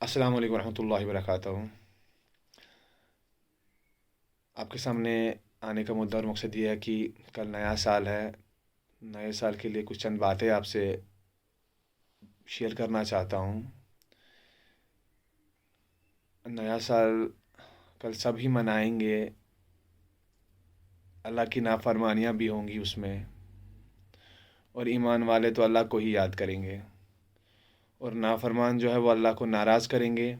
السلام علیکم ورحمۃ اللہ وبرکاتہ۔ آپ کے سامنے آنے کا مدعا اور مقصد یہ ہے کہ کل نیا سال ہے۔ نئے سال کے لیے کچھ چند باتیں آپ سے شیئر کرنا چاہتا ہوں۔ نیا سال کل سب ہی منائیں گے، اللہ کی نافرمانیاں بھی ہوں گی اس میں، اور ایمان والے تو اللہ کو ہی یاد کریں گے، اور نافرمان جو ہے وہ اللہ کو ناراض کریں گے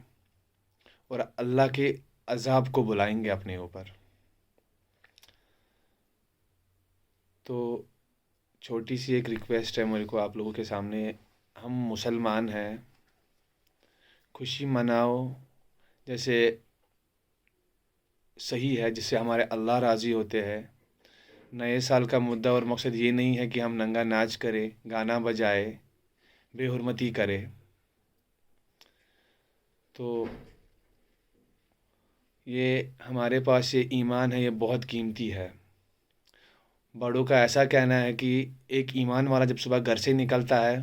اور اللہ کے عذاب کو بلائیں گے اپنے اوپر۔ تو چھوٹی سی ایک ریکویسٹ ہے میرے کو آپ لوگوں کے سامنے، ہم مسلمان ہیں، خوشی مناؤ جیسے صحیح ہے، جس سے ہمارے اللہ راضی ہوتے ہیں۔ نئے سال کا مدعا اور مقصد یہ نہیں ہے کہ ہم ننگا ناچ کریں، گانا بجائے، بے حرمتی کرے۔ تو یہ ہمارے پاس یہ ایمان ہے، یہ بہت قیمتی ہے۔ بڑوں کا ایسا کہنا ہے کہ ایک ایمان والا جب صبح گھر سے نکلتا ہے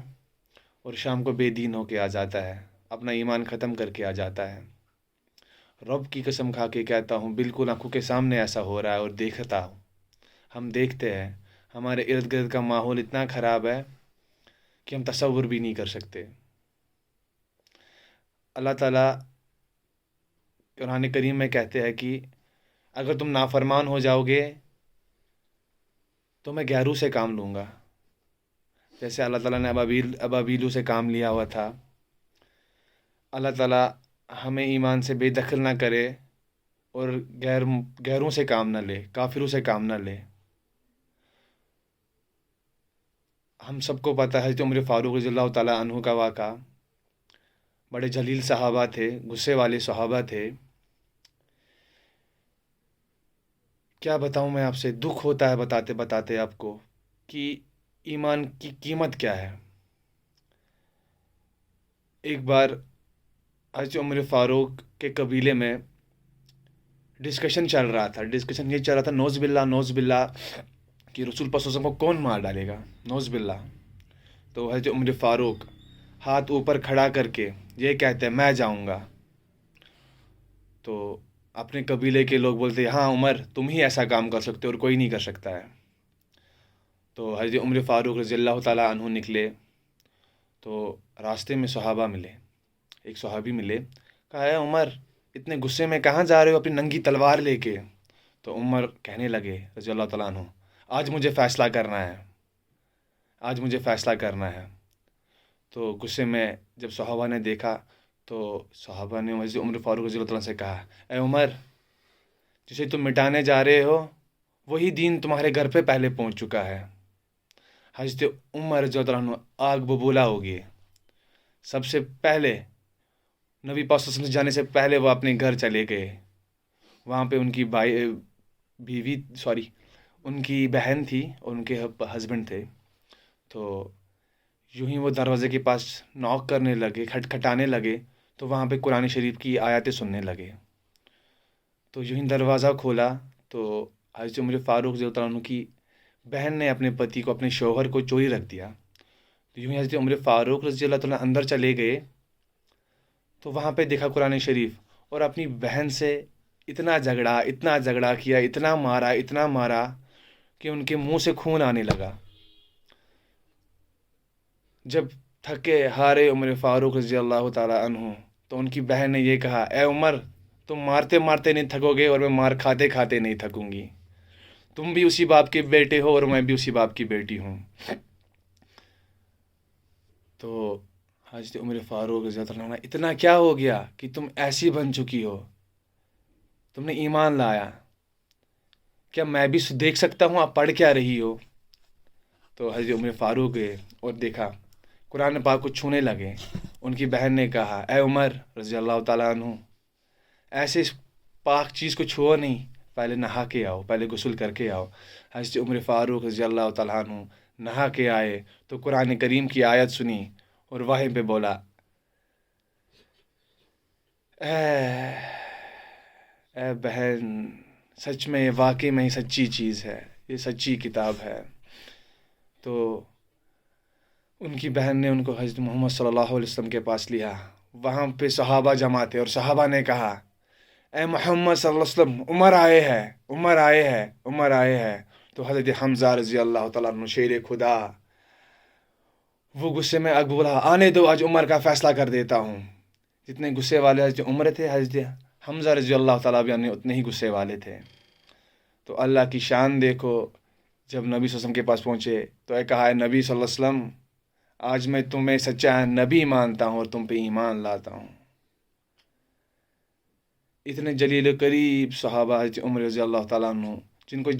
اور شام کو بے دین ہو کے آ جاتا ہے، اپنا ایمان ختم کر کے آ جاتا ہے۔ رب کی قسم کھا کے کہتا ہوں، بالکل آنکھوں کے سامنے ایسا ہو رہا ہے اور دیکھتا ہوں، ہم دیکھتے ہیں، ہمارے ارد گرد کا ماحول اتنا خراب ہے کہ ہم تصور بھی نہیں کر سکتے۔ اللہ تعالیٰ قرآن کریم میں کہتے ہیں کہ اگر تم نافرمان ہو جاؤ گے تو میں گیروں سے کام لوں گا۔ جیسے اللہ تعالیٰ نے ابابیلوں سے کام لیا ہوا تھا۔ اللہ تعالیٰ ہمیں ایمان سے بے دخل نہ کرے اور غیروں سے کام نہ لے، کافروں سے کام نہ لے۔ ہم سب کو پتہ ہے کہ عمر فاروق رضی اللہ تعالیٰ عنہ کا واقعہ، بڑے جلیل صحابہ تھے، غصے والے صحابہ تھے۔ کیا بتاؤں میں آپ سے، دکھ ہوتا ہے بتاتے بتاتے آپ کو کہ ایمان کی قیمت کیا ہے۔ ایک بار حضرت عمر فاروق کے قبیلے میں ڈسکشن چل رہا تھا، ڈسکشن یہ چل رہا تھا، نوز باللہ نوز باللہ، کہ رسول پاک صلی اللہ علیہ وسلم کو کون مار ڈالے گا، نوز باللہ۔ تو حضرت عمر فاروق ہاتھ اوپر کھڑا کر کے یہ کہتے ہیں، میں جاؤں گا۔ تو اپنے قبیلے کے لوگ بولتے ہیں، ہاں عمر، تم ہی ایسا کام کر سکتے ہو اور کوئی نہیں کر سکتا ہے۔ تو حضرت عمر فاروق رضی اللہ تعالیٰ عنہ نکلے، تو راستے میں صحابہ ملے، ایک صحابی ملے، کہا، اے عمر، اتنے غصے میں کہاں جا رہے ہو اپنی ننگی تلوار لے کے؟ تو عمر کہنے لگے رضی اللہ تعالیٰ عنہ، آج مجھے فیصلہ کرنا ہے، آج مجھے فیصلہ کرنا ہے۔ تو غصے میں جب صحابہ نے دیکھا تو صحابہ نے حضرت عمر فاروق رضی اللہ تعالیٰ سے کہا، اے عمر، جسے تم مٹانے جا رہے ہو وہی دین تمہارے گھر پہ پہلے پہنچ چکا ہے۔ حضرت عمر رضی اللہ عنہ آگ ببولا ہو گئے۔ سب سے پہلے نبی پاک صلی اللہ علیہ وسلم سے جانے سے پہلے وہ اپنے گھر چلے گئے۔ وہاں پہ ان کی ان کی بہن تھی اور ان کے ہسبینڈ تھے۔ تو یوں ہی وہ دروازے کے پاس ناک کرنے لگے، کھٹکھٹانے لگے، تو وہاں پہ قرآن شریف کی آیاتیں سننے لگے۔ تو یوں ہی دروازہ کھولا تو حضرت عمر فاروق رضی اللہ عنہ کی بہن نے اپنے پتی کو، اپنے شوہر کو چوری رکھ دیا۔ تو یوں ہی حضرت عمر فاروق رضی اللہ تعالیٰ اندر چلے گئے تو وہاں پہ دیکھا قرآن شریف، اور اپنی بہن سے اتنا جھگڑا کیا، اتنا مارا کہ ان کے منہ سے خون آنے لگا۔ جب تھکے ہارے عمر فاروق رضی اللہ تعالیٰ عنہ، تو ان کی بہن نے یہ کہا، اے عمر، تم مارتے مارتے نہیں تھکو گے اور میں مار کھاتے کھاتے نہیں تھکوں گی۔ تم بھی اسی باپ کے بیٹے ہو اور میں بھی اسی باپ کی بیٹی ہوں۔ تو حضرت عمر فاروق رضی اللہ عنہ، اتنا کیا ہو گیا کہ تم ایسی بن چکی ہو، تم نے ایمان لایا، کیا میں بھی دیکھ سکتا ہوں آپ پڑھ کیا رہی ہو؟ تو حضرت عمر فاروق گئے اور دیکھا، قرآن پاک کو چھونے لگے۔ ان کی بہن نے کہا، اے عمر رضی اللہ تعالیٰ عنہ، ایسے اس پاک چیز کو چھوؤ نہیں، پہلے نہا کے آؤ، پہلے غسل کر کے آؤ۔ حضرت عمر فاروق رضی اللہ تعالیٰ عنہ نہا کے آئے تو قرآن کریم کی آیت سنی اور وہیں پہ بولا، اے بہن، سچ میں یہ واقعی میں ہی سچی چیز ہے، یہ سچی کتاب ہے۔ تو ان کی بہن نے ان کو حضرت محمد صلی اللہ علیہ وسلم کے پاس لیا، وہاں پہ صحابہ جمع تھے، اور صحابہ نے کہا اے محمد صلی اللہ علیہ وسلم، عمر آئے ہے، عمر آئے ہے، عمر آئے ہے. تو حضرت حمزہ رضی اللہ تعالیٰ عنہ شیر خدا، وہ غصے میں بولا آنے دو، آج عمر کا فیصلہ کر دیتا ہوں. جتنے غصے والے حضرت عمر تھے، حضرت حمزہ رضی اللہ تعالیٰ عنہ اتنے ہی غصے والے تھے. تو اللہ کی شان دیکھو، جب نبی صلی اللہ علیہ وسلم کے پاس پہنچے تو کہا ہے نبی صلی اللہ علیہ وسلم، آج میں تمہیں سچا نبی مانتا ہوں اور تم پہ ایمان لاتا ہوں. اتنے جلیل و قریب صحابہ حضرت عمر رضی اللہ تعالیٰ عنہ، جن کو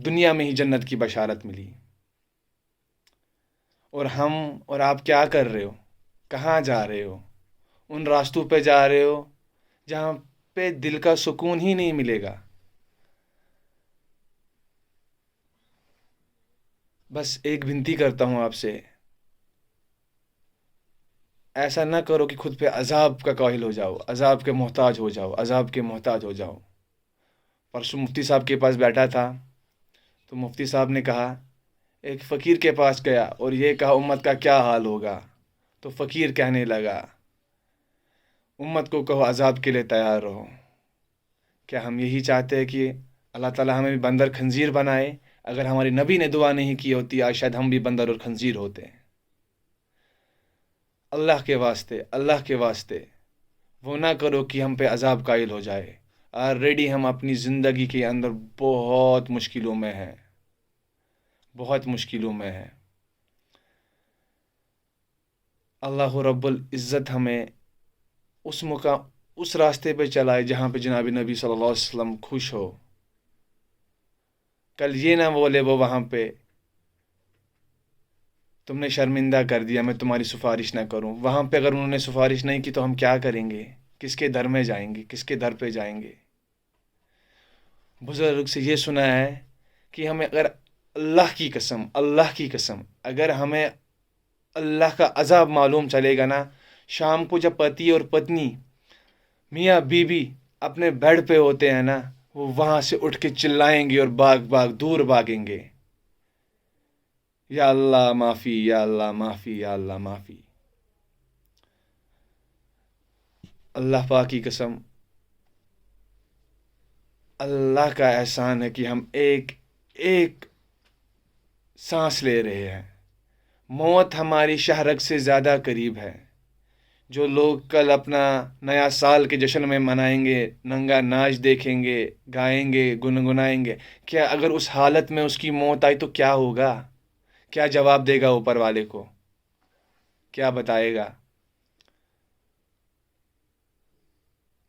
دنیا میں ہی جنت کی بشارت ملی. اور ہم اور آپ کیا کر رہے ہو؟ کہاں جا رہے ہو؟ ان راستوں پہ جا رہے ہو جہاں پہ دل کا سکون ہی نہیں ملے گا. بس ایک بنتی کرتا ہوں آپ سے، ایسا نہ کرو کہ خود پہ عذاب کا کاہل ہو جاؤ، عذاب کے محتاج ہو جاؤ، عذاب کے محتاج ہو جاؤ. پرسوں مفتی صاحب کے پاس بیٹھا تھا تو مفتی صاحب نے کہا، ایک فقیر کے پاس گیا اور یہ کہا امت کا کیا حال ہوگا. تو فقیر کہنے لگا امت کو کہو عذاب کے لیے تیار رہو. کیا ہم یہی چاہتے ہیں کہ اللہ تعالیٰ ہمیں بھی بندر خنزیر بنائے؟ اگر ہماری نبی نے دعا نہیں کی ہوتی آج شاید ہم بھی بندر اور خنزیر ہوتے. اللہ کے واسطے، اللہ کے واسطے وہ نہ کرو کہ ہم پہ عذاب قائل ہو جائے. آلریڈی ہم اپنی زندگی کے اندر بہت مشکلوں میں ہیں، بہت مشکلوں میں ہیں. اللہ رب العزت ہمیں اس راستے پہ چلائے جہاں پہ جناب نبی صلی اللہ علیہ وسلم خوش ہو. کل یہ نہ بولے وہ وہاں پہ تم نے شرمندہ کر دیا، میں تمہاری سفارش نہ کروں. وہاں پہ اگر انہوں نے سفارش نہیں کی تو ہم کیا کریں گے؟ کس کے در میں جائیں گے؟ کس کے در پہ جائیں گے؟ بزرگ سے یہ سنا ہے کہ ہمیں اگر اللہ کی قسم، اللہ کی قسم، اگر ہمیں اللہ کا عذاب معلوم چلے گا نا، شام کو جب پتی اور پتنی، میاں بیوی اپنے بیڈ پہ ہوتے ہیں نا، وہ وہاں سے اٹھ کے چلائیں گے اور باغ دور بھاگیں گے، یا اللہ معافی، یا اللہ معافی، یا اللہ معافی. اللہ پاک کی قسم، اللہ کا احسان ہے کہ ہم ایک ایک سانس لے رہے ہیں. موت ہماری شہرک سے زیادہ قریب ہے. جو لوگ کل اپنا نیا سال کے جشن میں منائیں گے، ننگا ناچ دیکھیں گے، گائیں گے، گنگنائیں گے، کیا اگر اس حالت میں اس کی موت آئی تو کیا ہوگا؟ کیا جواب دے گا اوپر والے کو؟ کیا بتائے گا؟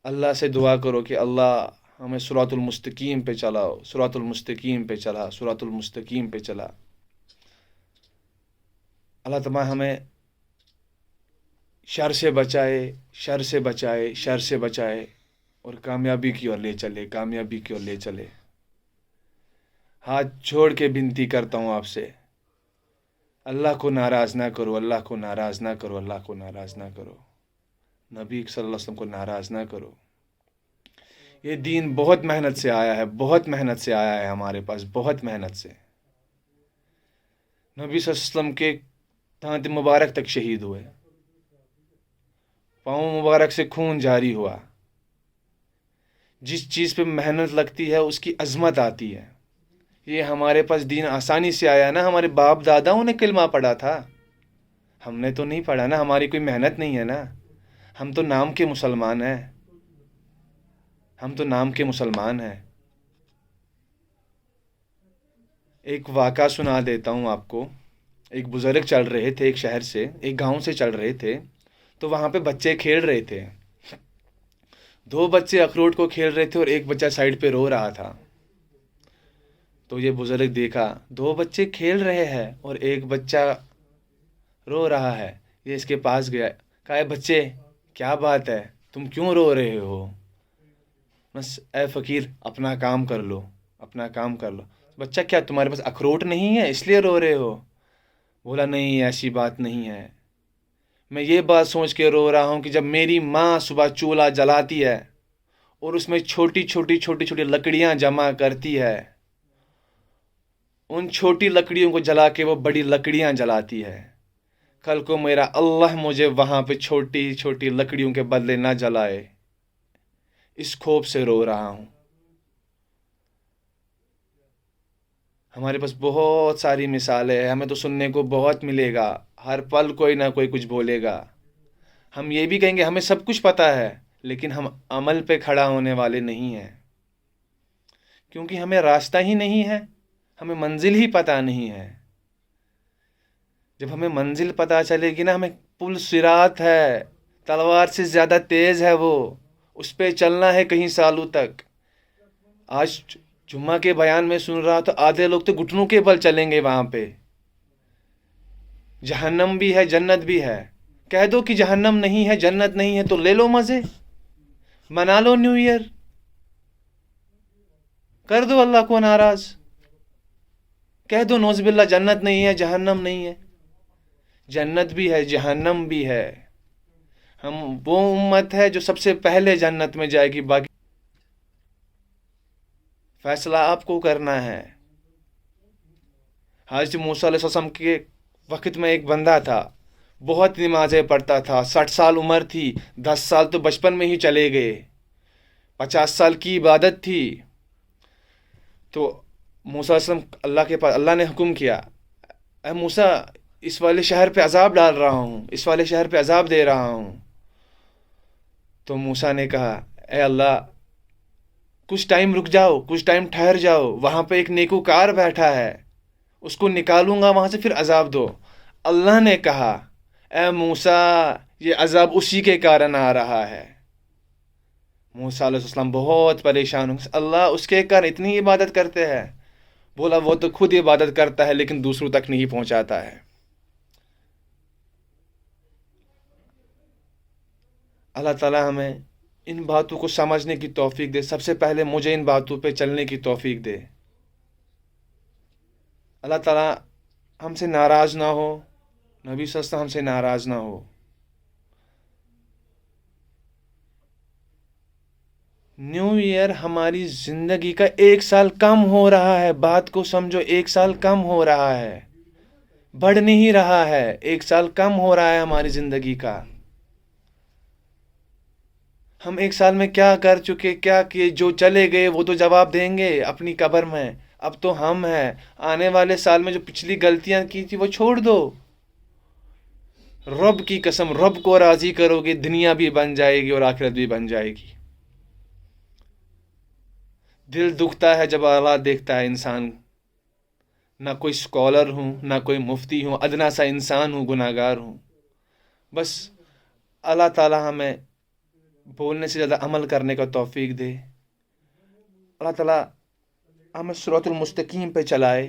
اللہ سے دعا کرو کہ اللہ ہمیں صراط المستقیم پہ چلاؤ، صراط المستقیم پہ چلا، صراط المستقیم پہ چلا. اللہ تعالیٰ ہمیں شر سے بچائے، شر سے بچائے، شر سے بچائے اور کامیابی کی اور لے چلے، کامیابی کی اور لے چلے. ہاتھ چھوڑ کے بنتی کرتا ہوں آپ سے، اللہ کو ناراض نہ کرو، اللہ کو ناراض نہ کرو، اللہ کو ناراض نہ کرو، نبی صلی اللہ علیہ وسلم کو ناراض نہ کرو. یہ دین بہت محنت سے آیا ہے، بہت محنت سے آیا ہے ہمارے پاس، بہت محنت سے. نبی صلی اللہ علیہ وسلم کے دانت مبارک تک شہید ہوئے، پاؤں مبارک سے خون جاری ہوا. جس چیز پہ محنت لگتی ہے اس کی عظمت آتی ہے. یہ ہمارے پاس دین آسانی سے آیا نا. ہمارے باپ داداؤں نے کلمہ پڑھا تھا، ہم نے تو نہیں پڑھا نا. ہماری کوئی محنت نہیں ہے نا. ہم تو نام کے مسلمان ہیں، ہم تو نام کے مسلمان ہیں. ایک واقعہ سنا دیتا ہوں آپ کو. ایک بزرگ چل رہے تھے، ایک شہر سے، ایک گاؤں سے چل رہے تھے. تو وہاں پہ بچے کھیل رہے تھے. 2 بچے اخروٹ کو کھیل رہے تھے اور ایک بچہ سائڈ پہ رو رہا تھا. تو یہ بزرگ دیکھا 2 بچے کھیل رہے ہیں اور ایک بچہ رو رہا ہے. یہ اس کے پاس گیا، کہا بچے کیا بات ہے، تم کیوں رو رہے ہو؟ بس اے فقیر اپنا کام کر لو، اپنا کام کر لو. بچہ کیا تمہارے پاس اخروٹ نہیں ہے اس لیے رو رہے ہو؟ بولا نہیں، ایسی بات نہیں ہے. میں یہ بات سوچ کے رو رہا ہوں کہ جب میری ماں صبح چولہا جلاتی ہے اور اس میں چھوٹی چھوٹی لکڑیاں جمع کرتی ہے، ان چھوٹی لکڑیوں کو جلا کے وہ بڑی لکڑیاں جلاتی ہے. کل کو میرا اللہ مجھے وہاں پہ چھوٹی چھوٹی لکڑیوں کے بدلے نہ جلائے، اس خوف سے رو رہا ہوں۔ ہمارے پاس بہت ساری مثالیں ہیں، ہمیں تو سننے کو بہت ملے گا، ہر پل کوئی نہ کوئی کچھ بولے گا۔ ہم یہ بھی کہیں گے ہمیں سب کچھ پتہ ہے، لیکن ہم عمل پہ کھڑا ہونے والے نہیں ہیں، کیونکہ ہمیں راستہ ہی نہیں ہے، ہمیں منزل ہی پتہ نہیں ہے۔ جب ہمیں منزل پتہ چلے گی نا، ہمیں پل صراط ہے، تلوار سے زیادہ تیز ہے وہ، اس پہ چلنا ہے کہیں سالوں تک۔ آج جمعہ کے بیان میں سن رہا تو آدھے لوگ تو گھٹنوں کے بل چلیں گے وہاں پہ۔ جہنم بھی ہے، جنت بھی ہے۔ کہہ دو کہ جہنم نہیں ہے، جنت نہیں ہے، تو لے لو مزے، منا لو نیو ایئر، کر دو اللہ کو ناراض، کہہ دو نوز باللہ جنت نہیں ہے، جہنم نہیں ہے۔ جنت بھی ہے، جہنم بھی ہے۔ ہم وہ امت ہے جو سب سے پہلے جنت میں جائے گی، باقی فیصلہ آپ کو کرنا ہے۔ حضرت موسیٰ علیہ السلام کے وقت میں ایک بندہ تھا، بہت نمازیں پڑھتا تھا، 60 سال عمر تھی، 10 سال تو بچپن میں ہی چلے گئے، 50 سال کی عبادت تھی۔ تو موسیٰ علیہ السلام اللہ کے پاس، اللہ نے حکم کیا، اے موسیٰ اس والے شہر پہ عذاب ڈال رہا ہوں، اس والے شہر پہ عذاب دے رہا ہوں۔ تو موسیٰ نے کہا اے اللہ کچھ ٹائم رک جاؤ، کچھ ٹائم ٹھہر جاؤ، وہاں پہ ایک نیکوکار بیٹھا ہے، اس کو نکالوں گا وہاں سے، پھر عذاب دو۔ اللہ نے کہا اے موسیٰ یہ عذاب اسی کے کارن آ رہا ہے۔ موسیٰ علیہ السلام بہت پریشان ہوں، اللہ اس کے کارن اتنی عبادت کرتے ہیں؟ بولا وہ تو خود عبادت کرتا ہے لیکن دوسروں تک نہیں پہنچاتا ہے۔ اللہ تعالیٰ ہمیں ان باتوں کو سمجھنے کی توفیق دے، سب سے پہلے مجھے ان باتوں پہ چلنے کی توفیق دے۔ اللہ تعالیٰ ہم سے ناراض نہ ہو، نبی صلی اللہ علیہ وسلم ہم سے ناراض نہ ہو۔ نیو ایئر ہماری زندگی کا 1 سال کم ہو رہا ہے، بات کو سمجھو، 1 سال کم ہو رہا ہے، بڑھ نہیں رہا ہے، 1 سال کم ہو رہا ہے ہماری زندگی کا۔ ہم 1 سال میں کیا کر چکے، کیا کیے، جو چلے گئے وہ تو جواب دیں گے اپنی قبر میں۔ اب تو ہم ہیں، آنے والے سال میں جو پچھلی غلطیاں کی تھی وہ چھوڑ دو۔ رب کی قسم، رب کو راضی کرو گے، دنیا بھی بن جائے گی اور آخرت بھی بن جائے گی۔ دل دکھتا ہے جب اللہ دیکھتا ہے انسان، نہ کوئی اسکالر ہوں، نہ کوئی مفتی ہوں، ادنا سا انسان ہوں، گناہ گار ہوں۔ بس اللہ تعالیٰ ہمیں بولنے سے زیادہ عمل کرنے کا توفیق دے۔ اللہ تعالیٰ ہمیں صراط المستقیم پہ چلائے،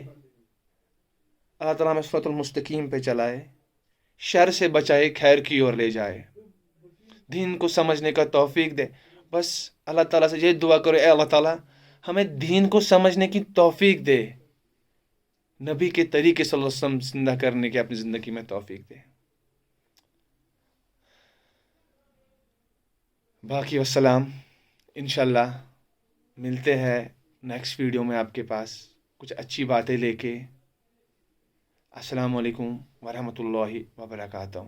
اللہ تعالیٰ ہمیں صراط المستقیم پہ چلائے، شر سے بچائے، خیر کی اور لے جائے، دین کو سمجھنے کا توفیق دے۔ بس اللہ تعالیٰ سے یہ دعا کرو، اے اللہ تعالیٰ ہمیں دین کو سمجھنے کی توفیق دے، نبی کے طریقے صلی اللہ علیہ وسلم زندہ کرنے کی اپنی زندگی میں توفیق دے۔ باقی والسلام، انشاءاللہ ملتے ہیں نیکسٹ ویڈیو میں آپ کے پاس کچھ اچھی باتیں لے کے۔ السلام علیکم ورحمۃ اللہ وبرکاتہ۔